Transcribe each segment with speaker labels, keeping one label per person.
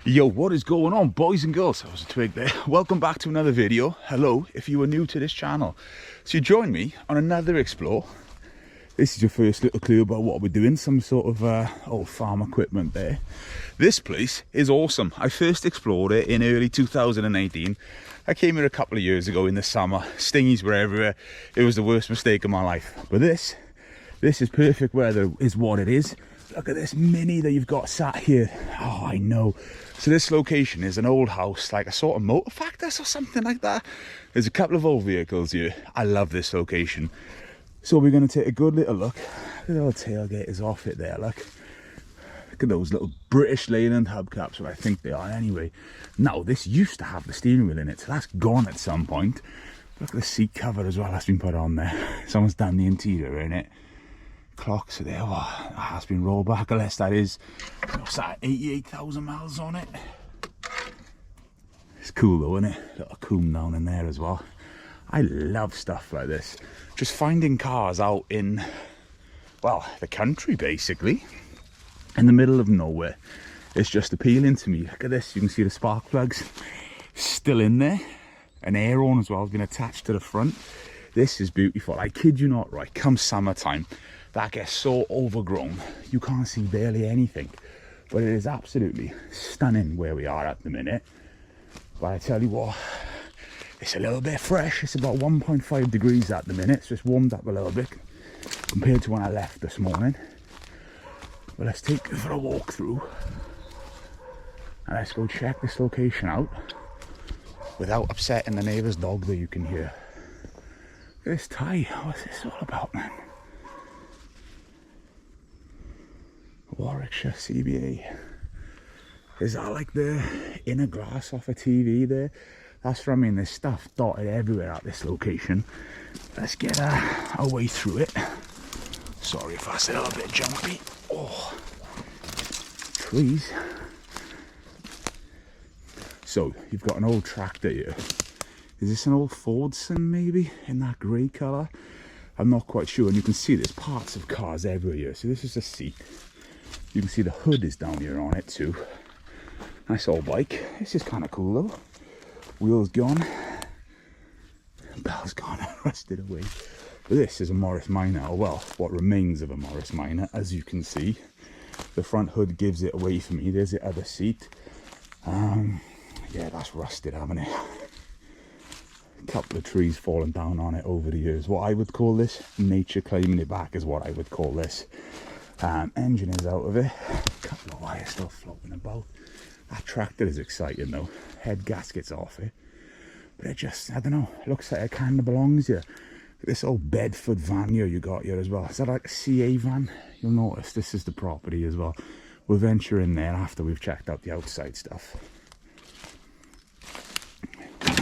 Speaker 1: Yo, what is going on, boys and girls? That was a twig there. Welcome back to another video. Hello, if you are new to this channel. So you join me on another explore. This is your first little clue about what we're doing. Some sort of old farm equipment there. This place is awesome. I first explored it in early 2018. I came here a couple of years ago in the summer. Stingies were everywhere. It was the worst mistake of my life. But this is perfect weather, is what it is. Look at this Mini that you've got sat here. Oh, I know. So this location is an old house, like a sort of motor factory or something like that. There's a couple of old vehicles here. I love this location. So we're going to take a good little look. The little tailgate is off it there, look. Look at those little British Leyland hubcaps, what I think they are anyway. Now, this used to have the steering wheel in it, so that's gone at some point. Look at the seat cover as well, that's been put on there. Someone's done the interior in it. Clocks are there. Oh, that has been rolled back, unless that is, what's that, 88,000 miles on it. It's cool though, isn't it? Little coombe down in there as well. I love stuff like this. Just finding cars out in, well, the country basically, in the middle of nowhere. It's just appealing to me. Look at this, you can see the spark plugs still in there. An air horn as well has been attached to the front. This is beautiful. I kid you not, right? Come summertime, that gets so overgrown, you can't see barely anything. But it is absolutely stunning where we are at the minute. But I tell you what, it's a little bit fresh. It's about 1.5 degrees at the minute. It's just warmed up a little bit compared to when I left this morning. But let's take it for a walk through. And let's go check this location out without upsetting the neighbour's dog that you can hear. Look at this tie. What's this all about, man? Warwickshire CBA. Is that like the inner glass off a TV there? That's what I mean. There's stuff dotted everywhere at this location. Let's get our way through it. Sorry if that's a little bit jumpy. Oh, trees. So you've got an old tractor here. Is this an old Fordson maybe in that grey colour? I'm not quite sure. And you can see there's parts of cars everywhere here. So this is a seat. You can see the hood is down here on it too. Nice old bike. This is kind of cool though. Wheels gone. Bell's gone. Rusted away. But this is a Morris Minor. Or well, what remains of a Morris Minor. As you can see, the front hood gives it away for me. There's the other seat. Yeah, that's rusted, haven't it? A couple of trees falling down on it over the years. What I would call this, nature claiming it back is what I would call this. Engine is out of it. A couple of wires still floating about. That tractor is exciting though. Head gasket's off it. But it just, I don't know, it looks like it kind of belongs here. This old Bedford van here you got here as well. Is that like a CA van? You'll notice this is the property as well. We'll venture in there after we've checked out the outside stuff.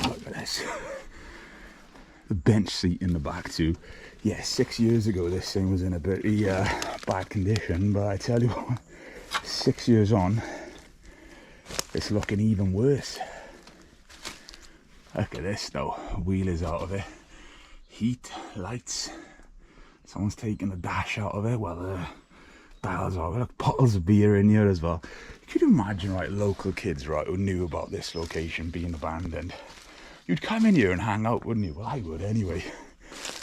Speaker 1: Look at this. The bench seat in the back too. Yeah, 6 years ago this thing was in a bit bad condition, but I tell you what, 6 years on, it's looking even worse. Look at this though, wheel is out of it. Heat, lights, someone's taking the dash out of it. Well, the dials are, look, bottles of beer in here as well. Could you imagine, right, local kids, right, who knew about this location being abandoned? You'd come in here and hang out, wouldn't you? Well, I would anyway.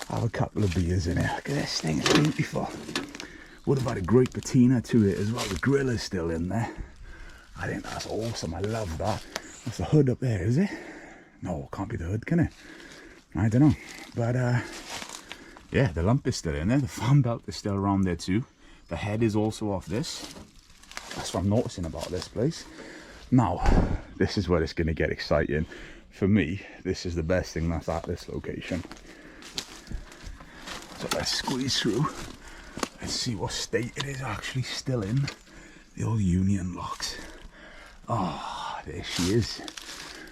Speaker 1: Have a couple of beers in it. Look at this thing, it's beautiful. Would have had a great patina to it as well. The grill is still in there. I think that's awesome. I love that. That's the hood up there, is it? No, it can't be the hood, can it? I don't know. But yeah, the lump is still in there. The fan belt is still around there too. The head is also off this. That's what I'm noticing about this place. Now, this is where it's going to get exciting. For me, this is the best thing that's at this location. So let's squeeze through and see what state it is actually still in. The old Union locks. Oh, there she is.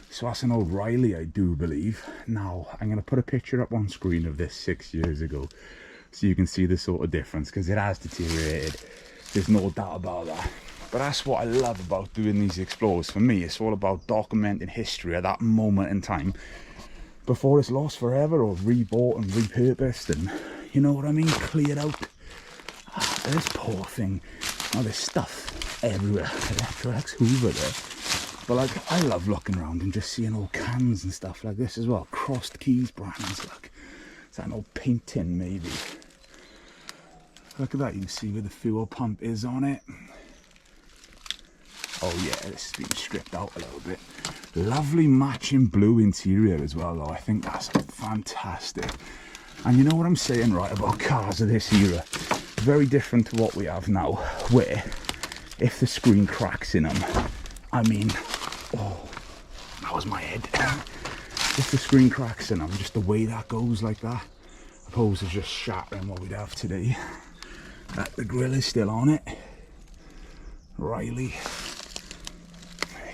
Speaker 1: So that's an old Riley, I do believe. Now, I'm going to put a picture up on screen of this 6 years ago so you can see the sort of difference, because it has deteriorated. There's no doubt about that. But that's what I love about doing these explores. For me, it's all about documenting history at that moment in time before it's lost forever or rebought and repurposed and, you know what I mean, cleared out. This poor thing. Oh, there's stuff everywhere. Electrolex Hoover there. But like, I love looking around and just seeing all cans and stuff like this as well. Crossed Keys brands, look. Is that an old paint tin maybe? Look at that, you can see where the fuel pump is on it. Oh yeah, this has been stripped out a little bit. Lovely matching blue interior as well though. I think that's fantastic. And you know what I'm saying, right, about cars of this era? Very different to what we have now, where if the screen cracks in them, I mean, oh, that was my head. If the screen cracks in them, just the way that goes like that, opposed to just shattering what we'd have today. The grill is still on it. Riley.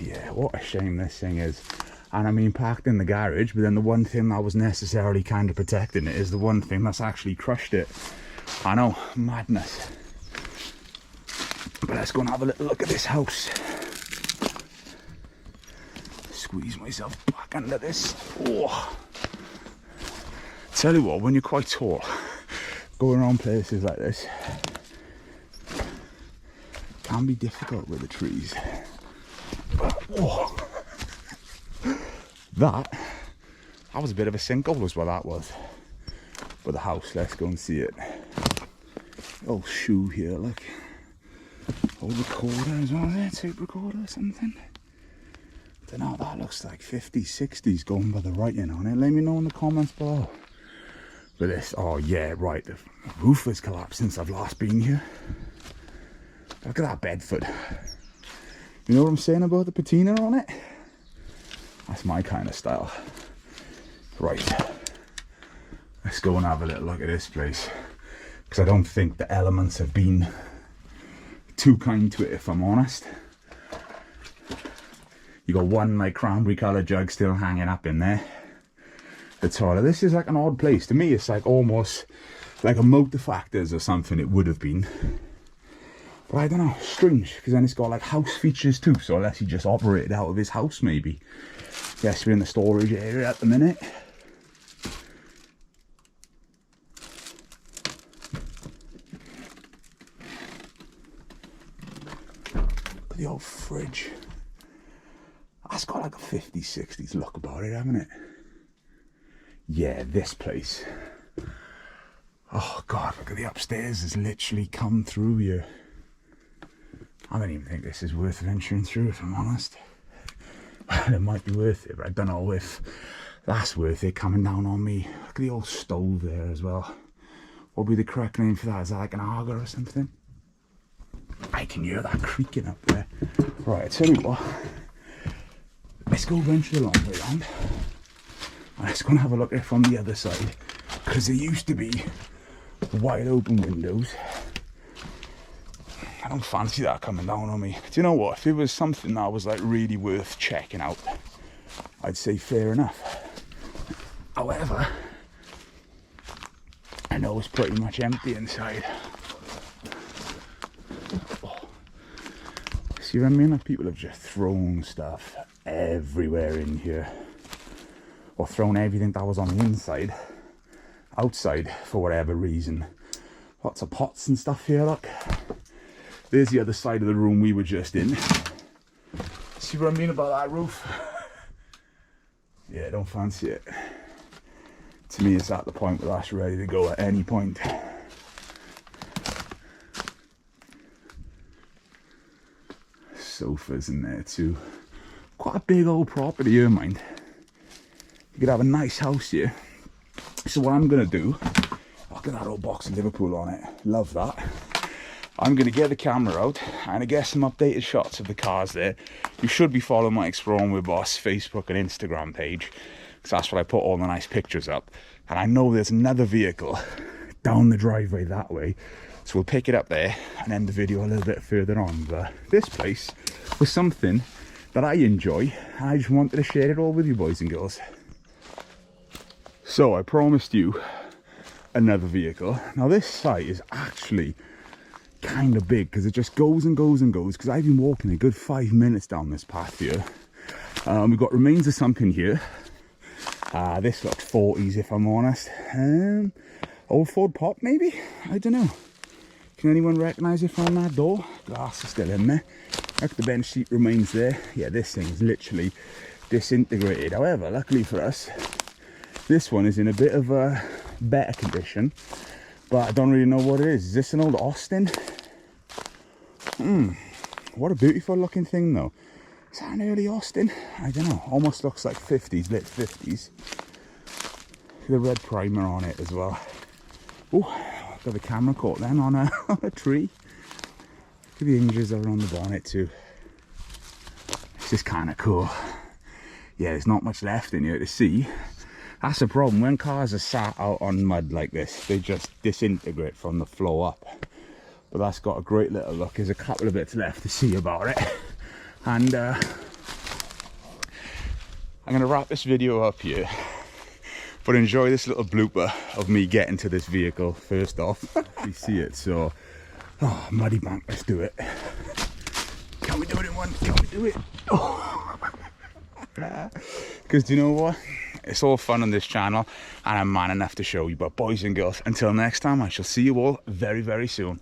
Speaker 1: Yeah, what a shame this thing is. And I mean, parked in the garage, but then the one thing that was necessarily kind of protecting it is the one thing that's actually crushed it. I know, madness. But let's go and have a little look at this house. Squeeze myself back under this. Oh. Tell you what, when you're quite tall, going around places like this can be difficult with the trees. But, oh. That was a bit of a sinkhole was what that was. But the house, let's go and see it. Oh, shoe here, look. Old recorder as well there, tape recorder or something. Don't know, that looks like 50s, 60s going by the writing on it. Let me know in the comments below. But this, oh yeah, right, the roof has collapsed since I've last been here. Look at that Bedford. You know what I'm saying about the patina on it? That's my kind of style. Right, let's go and have a little look at this place. Because I don't think the elements have been too kind to it, if I'm honest. You got one like cranberry colour jug still hanging up in there. The toilet. This is like an odd place. To me, it's like almost like a motor factors or something it would have been. But I don't know, strange, because then it's got like house features too, so unless he just operated out of his house maybe. Yes, we're in the storage area at the minute. Look at the old fridge. That's got like a 50s, 60s look about it, haven't it? Yeah, this place. Oh God, look at the upstairs. It's literally come through here. I don't even think this is worth venturing through, if I'm honest. Well, it might be worth it, but I don't know if that's worth it coming down on me. Look at the old stove there as well. What would be the correct name for that? Is that like an Aga or something? I can hear that creaking up there. Right, I tell you what. Let's go venture the long way around. And let's go and have a look at it from the other side. Because there used to be wide open windows. I don't fancy that coming down on me. Do you know what? If it was something that was like really worth checking out, I'd say fair enough. However, I know it's pretty much empty inside. Oh. See what I mean? Like people have just thrown stuff everywhere in here. Or thrown everything that was on the inside outside for whatever reason. Lots of pots and stuff here, look. There's the other side of the room we were just in. See what I mean about that roof? Yeah, don't fancy it. To me, it's at the point where that's ready to go at any point. Sofas in there too. Quite a big old property here, mind. You could have a nice house here. So what I'm going to do, look at that old box of Liverpool on it. Love that. I'm going to get the camera out and get some updated shots of the cars there. You should be following my Exploring with Boss Facebook and Instagram page, because that's where I put all the nice pictures up. And I know there's another vehicle down the driveway that way, so we'll pick it up there and end the video a little bit further on. But this place was something that I enjoy, and I just wanted to share it all with you boys and girls. So I promised you another vehicle. Now this site is actually kind of big because it just goes and goes and goes, because I've been walking a good 5 minutes down this path here. We've got remains of something here. This looks 40s if I'm honest. Old Ford Pop maybe? I don't know. Can anyone recognise it from that door? Glass is still in there. Look, the bench seat remains there. Yeah, this thing's literally disintegrated. However, luckily for us, this one is in a bit of a better condition, but I don't really know what it is. Is this an old Austin? What a beautiful looking thing though. Is that an early Austin? I don't know. Almost looks like 50s, late 50s. The red primer on it as well. Oh, got the camera caught then on a, on a tree. Look at the hinges that are on the bonnet too. This is kind of cool. Yeah, there's not much left in here to see. That's the problem. When cars are sat out on mud like this, they just disintegrate from the floor up. But that's got a great little look. There's a couple of bits left to see about it. And I'm going to wrap this video up here. But enjoy this little blooper of me getting to this vehicle first off. You see it, so... Oh, muddy bank, let's do it. Can we do it in one? Can we do it? Oh. Because do you know what? It's all fun on this channel, and I'm man enough to show you. But boys and girls, until next time, I shall see you all very, very soon.